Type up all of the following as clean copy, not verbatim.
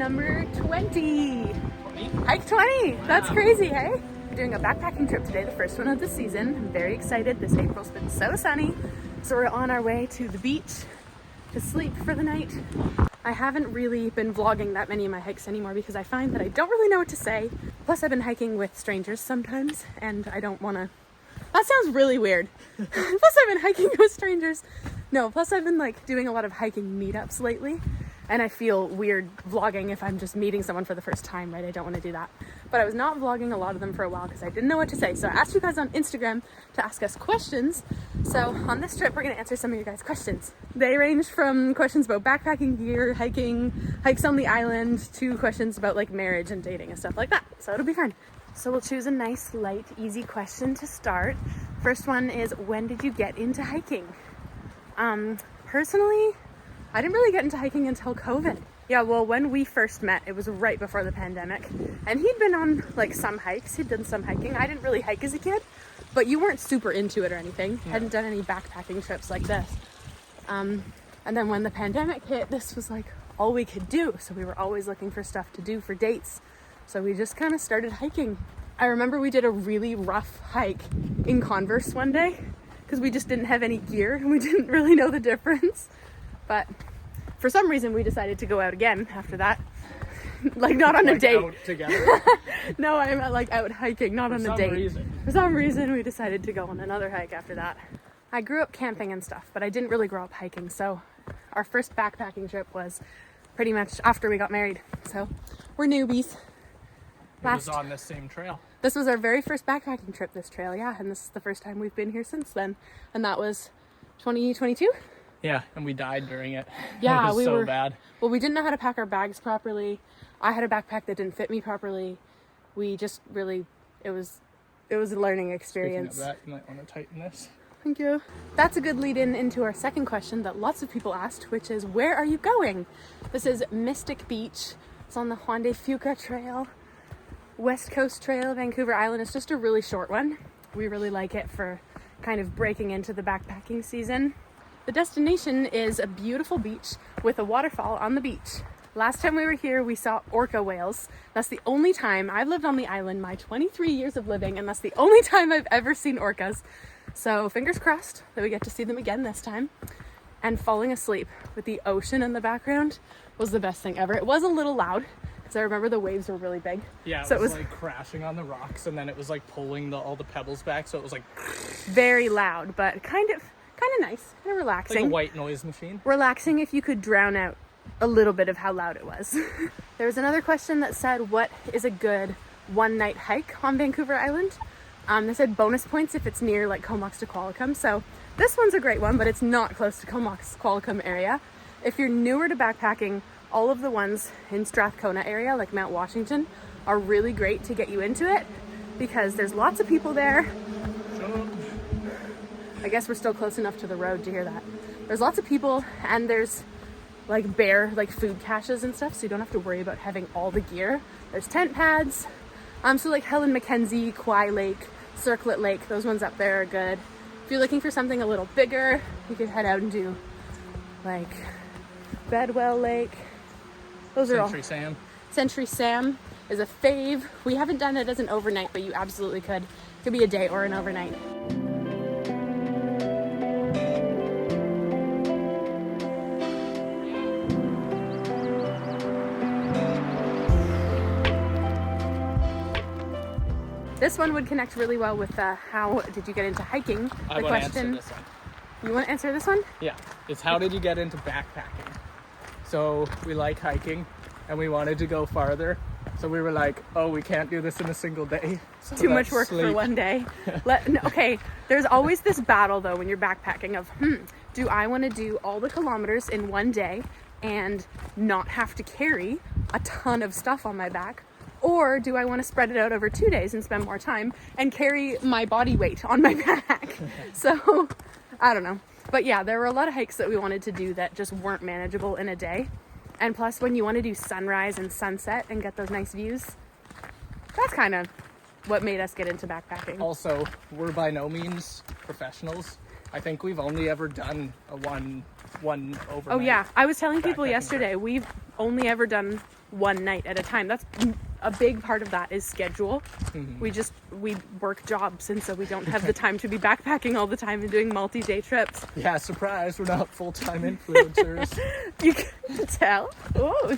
number 20. Hike 20. That's crazy, hey? We're doing a backpacking trip today, the first one of the season. I'm very excited. This April's been so sunny. So we're on our way to the beach to sleep for the night. I haven't really been vlogging that many of my hikes anymore because I find that I don't really know what to say. Plus I've been hiking with strangers sometimes and I don't want to... That sounds really weird. Plus I've been hiking with strangers. No, plus I've been like doing a lot of hiking meetups lately and I feel weird vlogging if I'm just meeting someone for the first time, right? I don't want to do that. But I was not vlogging a lot of them for a while because I didn't know what to say. So I asked you guys on Instagram to ask us questions. So on this trip, we're going to answer some of your guys' questions. They range from questions about backpacking gear, hiking, hikes on the island, to questions about like marriage and dating and stuff like that. So it'll be fun. So we'll choose a nice, light, easy question to start. First one is, when did you get into hiking? Personally, I didn't really get into hiking until COVID. Yeah, well, when we first met, it was right before the pandemic. And he'd been on like some hikes, he'd done some hiking. I didn't really hike as a kid, but you weren't super into it or anything. Yeah. Hadn't done any backpacking trips like this. And then when the pandemic hit, this was like all we could do. So we were always looking for stuff to do for dates. So we just kind of started hiking. I remember we did a really rough hike in Converse one day because we just didn't have any gear and we didn't really know the difference. But for some reason we decided to go out again after that. Like not on a date. Out together? No, I meant like out hiking, not on a date. For some reason we decided to go on another hike after that. I grew up camping and stuff, but I didn't really grow up hiking. So our first backpacking trip was pretty much after we got married. So we're newbies. It was on this same trail. This was our very first backpacking trip, this trail, yeah. And this is the first time we've been here since then. And that was 2022? Yeah, and we died during it. Yeah, it was so bad. Well, we didn't know how to pack our bags properly. I had a backpack that didn't fit me properly. We just really, it was a learning experience. Speaking of that, you might want to tighten this. Thank you. That's a good lead in into our second question that lots of people asked, which is, where are you going? This is Mystic Beach. It's on the Juan de Fuca Trail. West Coast Trail, Vancouver Island. It's just a really short one. We really like it for kind of breaking into the backpacking season. The destination is a beautiful beach with a waterfall on the beach. Last time we were here, we saw orca whales. That's the only time I've lived on the island, my 23 years of living, and that's the only time I've ever seen orcas. So fingers crossed that we get to see them again this time. And falling asleep with the ocean in the background was the best thing ever. It was a little loud, because I remember the waves were really big. Yeah, it was like crashing on the rocks, and then it was like pulling all the pebbles back, so it was like very loud, but kind of nice, kind of relaxing. Like a white noise machine. Relaxing if you could drown out a little bit of how loud it was. There was another question that said, what is a good one-night hike on Vancouver Island? They said bonus points if it's near like Comox to Qualicum. So this one's a great one, but it's not close to Comox Qualicum area. If you're newer to backpacking, all of the ones in Strathcona area, like Mount Washington, are really great to get you into it because there's lots of people there. I guess we're still close enough to the road to hear that. There's lots of people and there's like bare like food caches and stuff, so you don't have to worry about having all the gear. There's tent pads. So like Helen Mackenzie, Quai Lake, Circlet Lake, those ones up there are good. If you're looking for something a little bigger, you could head out and do like Bedwell Lake. Those are all. Century Sam. Century Sam is a fave. We haven't done it as an overnight, but you absolutely could. It could be a day or an overnight. This one would connect really well with how did you get into hiking? I want to answer this one. You want to answer this one? Yeah. It's how did you get into backpacking? So we like hiking and we wanted to go farther. So we were like, oh, we can't do this in a single day. So too much work for one day. Okay, there's always this battle though when you're backpacking of, do I want to do all the kilometers in one day and not have to carry a ton of stuff on my back? Or do I want to spread it out over 2 days and spend more time and carry my body weight on my back? So, I don't know. But yeah, there were a lot of hikes that we wanted to do that just weren't manageable in a day. And plus, when you want to do sunrise and sunset and get those nice views, that's kind of what made us get into backpacking. Also, we're by no means professionals. I think we've only ever done a one overnight. Oh yeah, I was telling people yesterday, we've only ever done one night at a time. That's a big part of that is schedule. We work jobs, and so we don't have the time to be backpacking all the time and doing multi-day trips. Yeah, surprise, we're not full-time influencers. You can tell. Oh.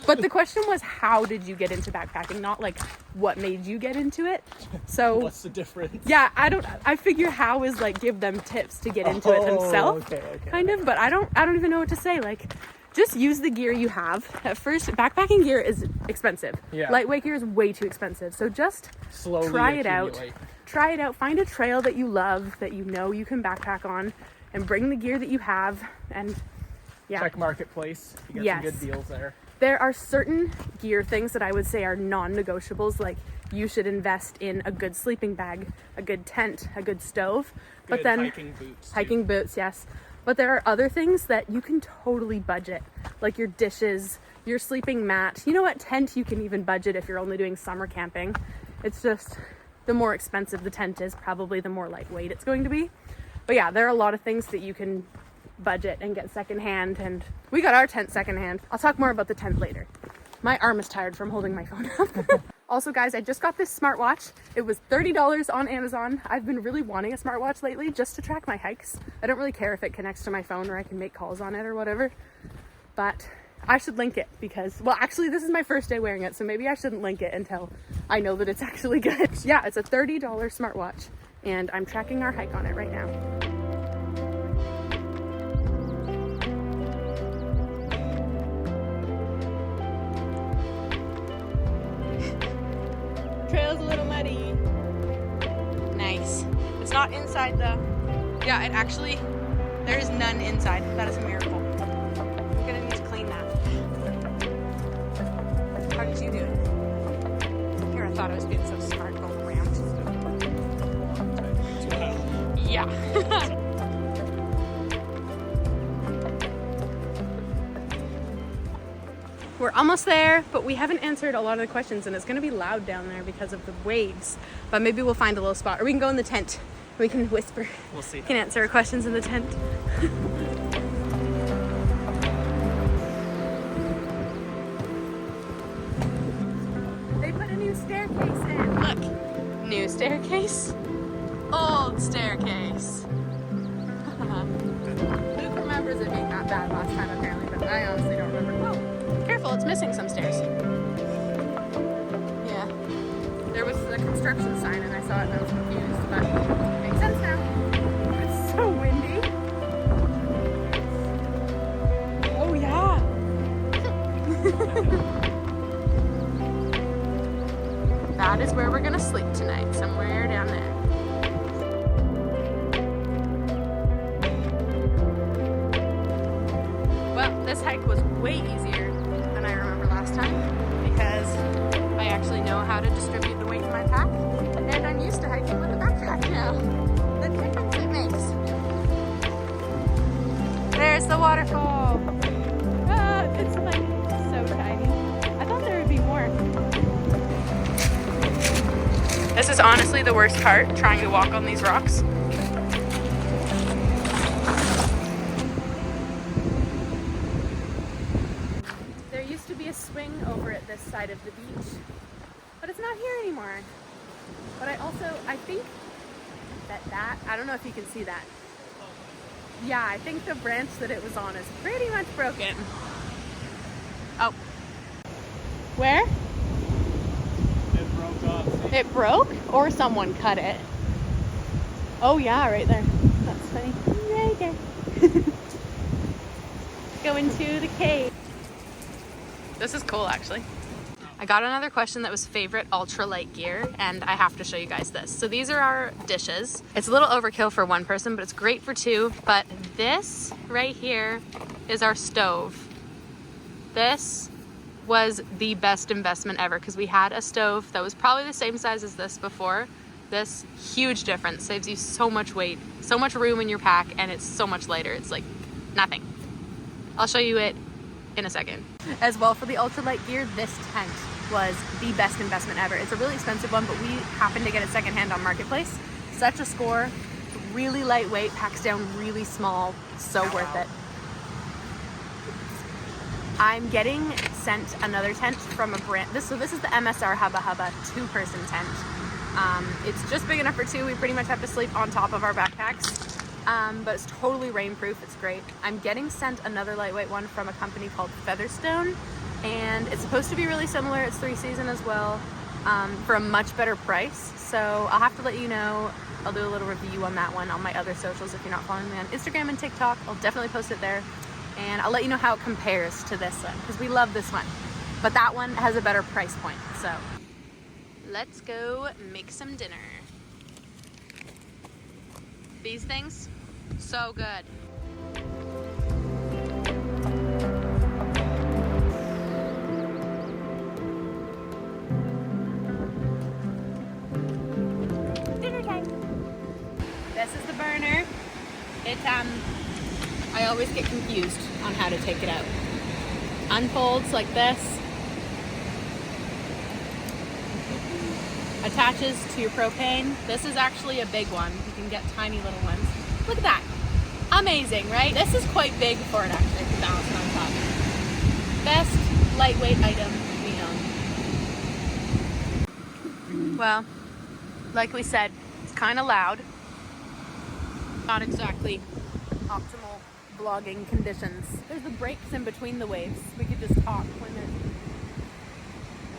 But the question was, how did you get into backpacking? Not like what made you get into it. So What's the difference? yeah, I figure how is like give them tips to get into it themselves. Okay. Kind of, but I don't even know what to say. Like, just use the gear you have. At first, backpacking gear is expensive. Yeah. Lightweight gear is way too expensive. So just Slowly try it accumulate. out. Try it out. Find a trail that you love, that you know you can backpack on, and bring the gear that you have. And yeah. Check Marketplace. You get Yes. some good deals there. There are certain gear things that I would say are non-negotiables. Like, you should invest in a good sleeping bag, a good tent, a good stove. But Good then hiking boots. too. hiking boots, yes. But there are other things that you can totally budget, like your dishes, your sleeping mat. You know what? Tent you can even budget if you're only doing summer camping. It's just the more expensive the tent is, probably the more lightweight it's going to be. But yeah, there are a lot of things that you can budget and get secondhand, and we got our tent secondhand. I'll talk more about the tent later. My arm is tired from holding my phone up. Also, guys, I just got this smartwatch. It was $30 on Amazon. I've been really wanting a smartwatch lately just to track my hikes. I don't really care if it connects to my phone or I can make calls on it or whatever. But I should link it because, well, actually, this is my first day wearing it, so maybe I shouldn't link it until I know that it's actually good. Yeah, it's a $30 smartwatch, and I'm tracking our hike on it right now. Trail's a little muddy. Nice. It's not inside though. Yeah, it actually, there is none inside. That is a miracle. I'm gonna need to clean that. How did you do it? Here, I thought I was being so smart going around. Yeah. We're almost there, but we haven't answered a lot of the questions, and it's going to be loud down there because of the waves. But maybe we'll find a little spot, or we can go in the tent. We can whisper. We'll see. We can answer our questions in the tent. They put a new staircase in. Look, new staircase, old staircase. Luke remembers it being that bad last time apparently, but I honestly don't remember. Oh. Careful, it's missing some stairs. Yeah. There was a construction sign and I saw it and I was confused, but it makes sense now. It's so windy. Oh yeah. That is where we're gonna sleep tonight, somewhere down there. Well, this hike was way easier than I remember last time because I actually know how to distribute the weight in my pack, and I'm used to hiking with a backpack now. The difference it makes. There's the waterfall. Ah, it's like so tiny. I thought there would be more. This is honestly the worst part, trying to walk on these rocks. Swing over at this side of the beach, but it's not here anymore. But I think that I don't know if you can see that. Yeah, I think the branch that it was on is pretty much broken. Oh. Where? It broke off. It broke? Or someone cut it? Oh yeah, right there. That's funny. Right there. Go into the cave. This is cool, actually. I got another question that was favorite ultralight gear, and I have to show you guys this. So these are our dishes. It's a little overkill for one person, but it's great for two. But this right here is our stove. This was the best investment ever because we had a stove that was probably the same size as this before. This huge difference, saves you so much weight, so much room in your pack, and it's so much lighter. It's like nothing. I'll show you it in a second. As well, for the ultralight gear, this tent was the best investment ever. It's a really expensive one, but we happened to get it secondhand on Marketplace. Such a score, really lightweight, packs down really small, so worth it. I'm getting sent another tent from a brand. So this is the MSR Hubba Hubba 2-person tent. It's just big enough for 2. We pretty much have to sleep on top of our backpacks. But it's totally rainproof. It's great. I'm getting sent another lightweight one from a company called Featherstone, and it's supposed to be really similar. It's 3-season as well, for a much better price. So I'll have to let you know. I'll do a little review on that one on my other socials. If you're not following me on Instagram and TikTok, I'll definitely post it there. And I'll let you know how it compares to this one, because we love this one. But that one has a better price point. So let's go make some dinner. These things, so good. Dinner time. This is the burner. I always get confused on how to take it out. Unfolds like this. Attaches to your propane. This is actually a big one. You can get tiny little ones. Look at that. Amazing, right? This is quite big for it actually, to balance it on top. Best lightweight item we own. Well, like we said, it's kind of loud. Not exactly optimal vlogging conditions. There's the breaks in between the waves. We could just talk when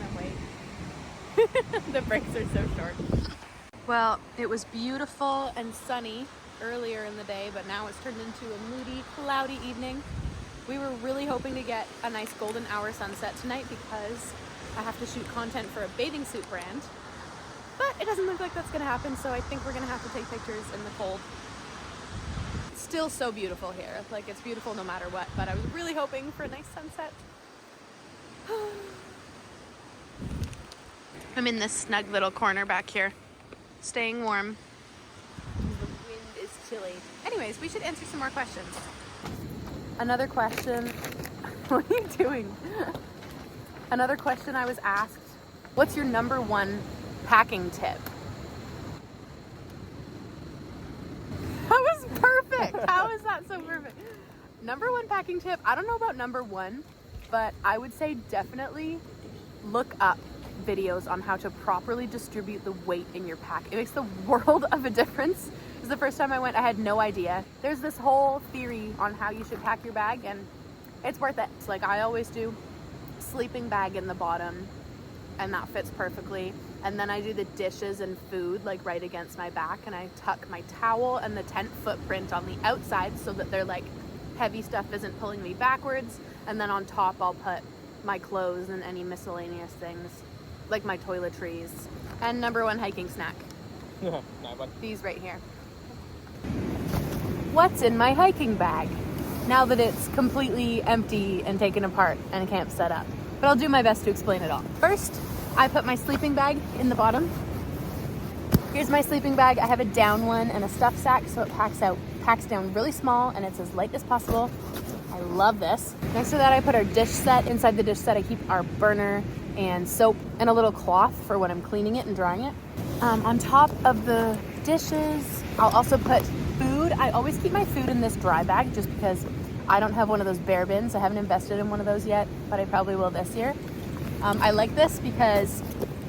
and wait. The breaks are so short. Well, it was beautiful and sunny earlier in the day, but now it's turned into a moody, cloudy evening. We were really hoping to get a nice golden hour sunset tonight because I have to shoot content for a bathing suit brand, but it doesn't look like that's gonna happen, so I think we're gonna have to take pictures in the cold. It's still so beautiful here. Like, it's beautiful no matter what, but I was really hoping for a nice sunset. I'm in this snug little corner back here, staying warm. The wind is chilly. Anyways, we should answer some more questions. Another question. What are you doing? Another question I was asked, what's your number one packing tip? That was perfect. How is that so perfect? Number one packing tip, I don't know about number one, but I would say definitely look up videos on how to properly distribute the weight in your pack. It makes the world of a difference. This is the first time I went, I had no idea. There's this whole theory on how you should pack your bag, and it's worth it. It's like I always do, sleeping bag in the bottom, and that fits perfectly. And then I do the dishes and food like right against my back, and I tuck my towel and the tent footprint on the outside so that they're like heavy stuff isn't pulling me backwards. And then on top I'll put my clothes and any miscellaneous things like my toiletries. And number one hiking snack. These right here. What's in my hiking bag now that it's completely empty and taken apart and camp set up? But I'll do my best to explain it all. First, I put my sleeping bag in the bottom. Here's my sleeping bag. I have a down one and a stuff sack, so it packs down really small and it's as light as possible. I love this. Next to that, I put our dish set. Inside the dish set, I keep our burner and soap and a little cloth for when I'm cleaning it and drying it. On top of the dishes, I'll also put food. I always keep my food in this dry bag just because I don't have one of those bear bins. I haven't invested in one of those yet, but I probably will this year. I like this because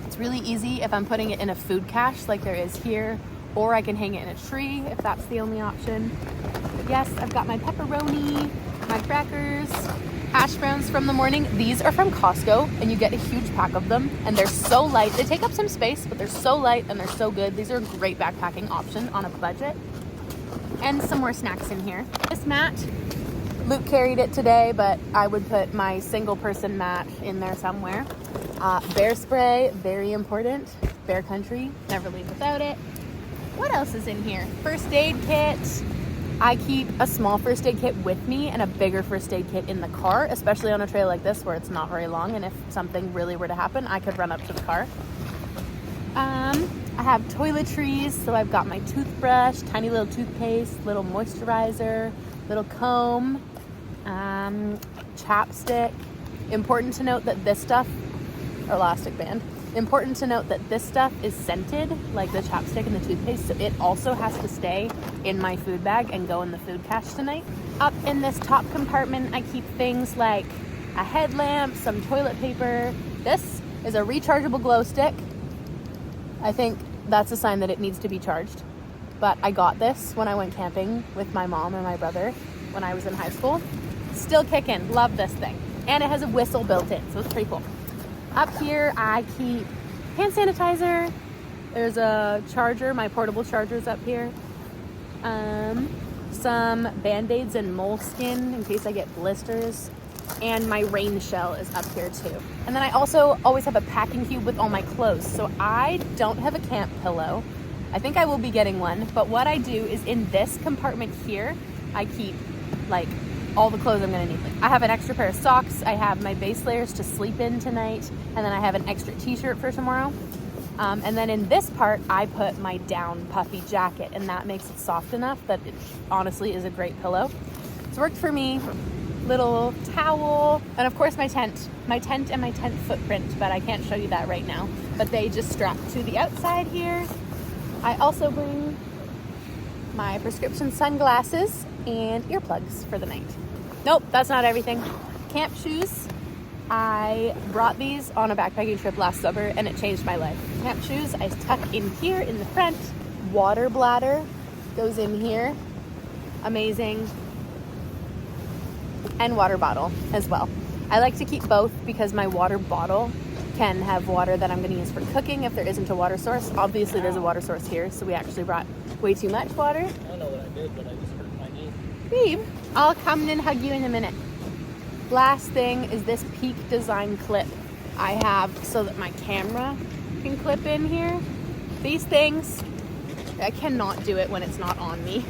it's really easy if I'm putting it in a food cache like there is here, or I can hang it in a tree if that's the only option. But yes, I've got my pepperoni, my crackers, hash browns from the morning. These are from Costco, and you get a huge pack of them, and they're so light. They take up some space, but they're so light and they're so good. These are a great backpacking option on a budget. And some more snacks in here. This mat, Luke carried it today, but I would put my single person mat in there somewhere. Bear spray, very important. Bear country, never leave without it. What else is in here? First aid kit. I keep a small first aid kit with me and a bigger first aid kit in the car, especially on a trail like this where it's not very long, and if something really were to happen, I could run up to the car. I have toiletries, so I've got my toothbrush, tiny little toothpaste, little moisturizer, little comb, chapstick. Important to note that this stuff, or elastic band, important to note that this stuff is scented, like the chapstick and the toothpaste, so it also has to stay in my food bag and go in the food cache tonight. Up in this top compartment, I keep things like a headlamp, some toilet paper. This is a rechargeable glow stick. I think that's a sign that it needs to be charged. But I got this when I went camping with my mom and my brother when I was in high school. Still kicking. Love this thing. And it has a whistle built in, so it's pretty cool. Up here, I keep hand sanitizer. There's a charger. My portable charger's up here. Some Band-Aids and moleskin in case I get blisters. And my rain shell is up here too. And then I also always have a packing cube with all my clothes. So I don't have a camp pillow. I think I will be getting one. But what I do is in this compartment here, I keep like all the clothes I'm gonna need. Like, I have an extra pair of socks. I have my base layers to sleep in tonight. And then I have an extra t-shirt for tomorrow. And then in this part, I put my down puffy jacket, and that makes it soft enough that it honestly is a great pillow. It's worked for me. Little towel, and of course my tent and my tent footprint, but I can't show you that right now. But they just strap to the outside here. I also bring my prescription sunglasses and earplugs for the night. Nope, that's not everything. Camp shoes. I brought these on a backpacking trip last summer and it changed my life. Camp shoes I tuck in here in the front. Water bladder goes in here. Amazing. And water bottle as well. I like to keep both because my water bottle can have water that I'm going to use for cooking if there isn't a water source. Obviously there's a water source here, so we actually brought way too much water. I don't know what I did, but I just hurt my knee. Babe, I'll come and hug you in a minute. Last thing is this Peak Design clip I have so that my camera can clip in here. These things, I cannot do it when it's not on me.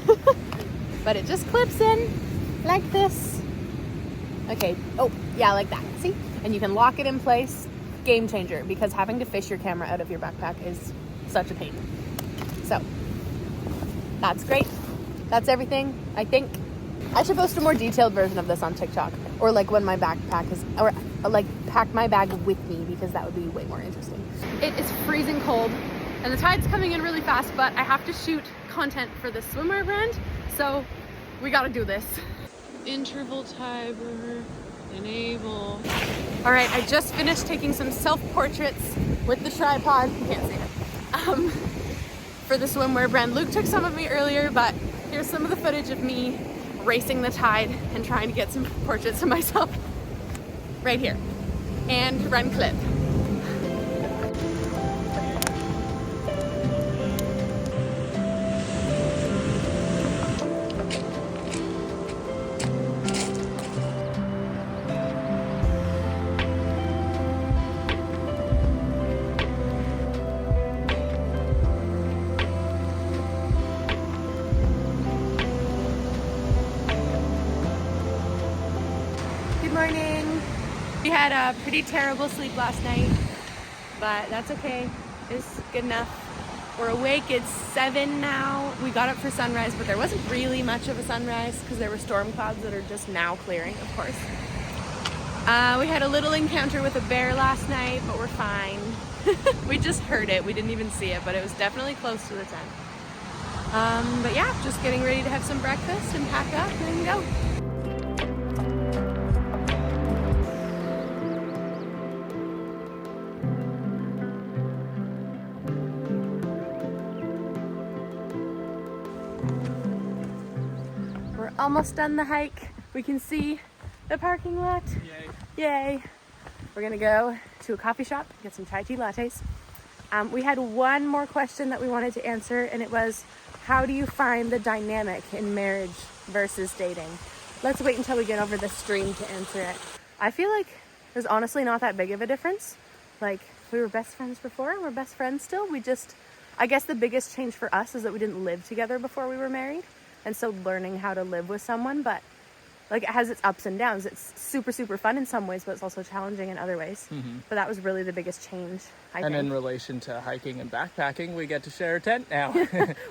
But it just clips in like this. Okay, oh, yeah, like that, see? And you can lock it in place. Game changer, because having to fish your camera out of your backpack is such a pain. So, that's great. That's everything, I think. I should post a more detailed version of this on TikTok, or like when my backpack is, or like pack my bag with me, because that would be way more interesting. It is freezing cold, and the tide's coming in really fast, but I have to shoot content for the swimwear brand, so we gotta do this. Interval timer, enable. All right, I just finished taking some self-portraits with the tripod. You can't see it. For the swimwear brand. Luke took some of me earlier, but here's some of the footage of me racing the tide and trying to get some portraits of myself right here. And run clip. Morning. We had a pretty terrible sleep last night, but that's okay. It's good enough. We're awake. It's 7 now. We got up for sunrise, but there wasn't really much of a sunrise because there were storm clouds that are just now clearing, of course. We had a little encounter with a bear last night, but we're fine. We just heard it. We didn't even see it, but it was definitely close to the tent. But yeah, just getting ready to have some breakfast and pack up and go. Almost done the hike. We can see the parking lot. Yay. Yay. We're gonna go to a coffee shop, get some Thai tea lattes. We had one more question that we wanted to answer, and it was, how do you find the dynamic in marriage versus dating? Let's wait until we get over the stream to answer it. I feel like there's honestly not that big of a difference. Like, we were best friends before, and we're best friends still. I guess the biggest change for us is that we didn't live together before we were married. And so learning how to live with someone, but like it has its ups and downs. It's super, super fun in some ways, but it's also challenging in other ways. Mm-hmm. But that was really the biggest change, I think. And in relation to hiking and backpacking, we get to share a tent now.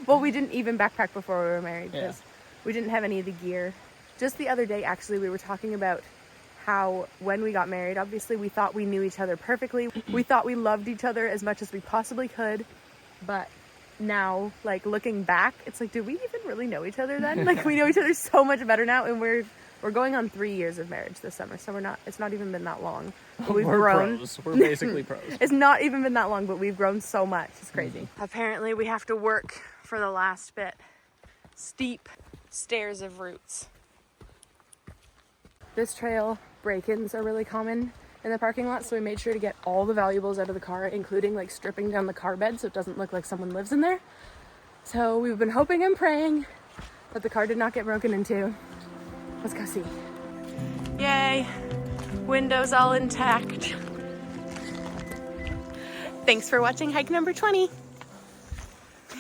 Well, we didn't even backpack before we were married because we didn't have any of the gear. Just the other day, actually, we were talking about how when we got married, obviously we thought we knew each other perfectly. We thought we loved each other as much as we possibly could, but now, like looking back, it's like, did we even really know each other then? Like, we know each other so much better now, and we're We're going on 3 years of marriage this summer, so it's not even been that long. But we've We're grown. pros. We're basically pros. It's not even been that long, but we've grown so much. It's crazy. Apparently we have to work for the last bit. Steep stairs of roots. This trail, break-ins are really common in the parking lot, so we made sure to get all the valuables out of the car, including like stripping down the car bed so it doesn't look like someone lives in there. So we've been hoping and praying that the car did not get broken into. Let's go see. Yay! Windows all intact. Thanks for watching hike number 20.